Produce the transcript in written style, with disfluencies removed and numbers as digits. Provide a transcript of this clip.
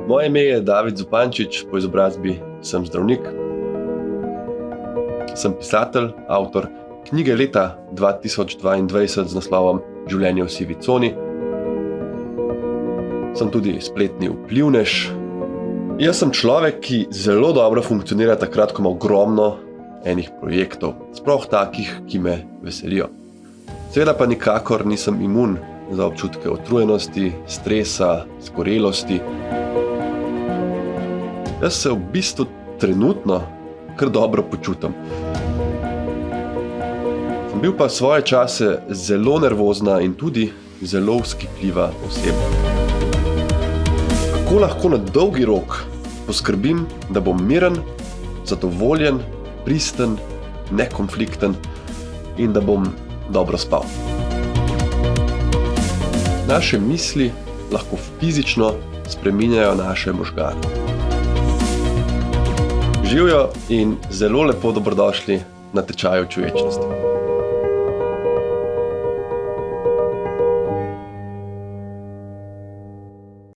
Moje ime je David Zupančič, po izobrazbi sem zdravnik. Sem pisatelj, avtor knjige leta 2022 z naslovom Življenje v sivi coni. Sem tudi spletni vplivnež. Jaz sem človek, ki zelo dobro funkcionira takrat, ko ima ogromno enih projektov, sploh takih, ki me veselijo. Seveda pa nikakor nisem imun za občutke utrujenosti, stresa, zgorelosti. Jaz se v bistvu trenutno kar dobro počutim. Sem bil pa svoje čase zelo nervozna in tudi zelo vzkipljiva oseba. Kako lahko na dolgi rok poskrbim, da bom miren, zadovoljen, pristen, nekonflikten in da bom dobro spal? Naše misli lahko fizično spreminjajo naše možgane. Živjo in zelo lepo dobrodošli na tečaju čuječnosti.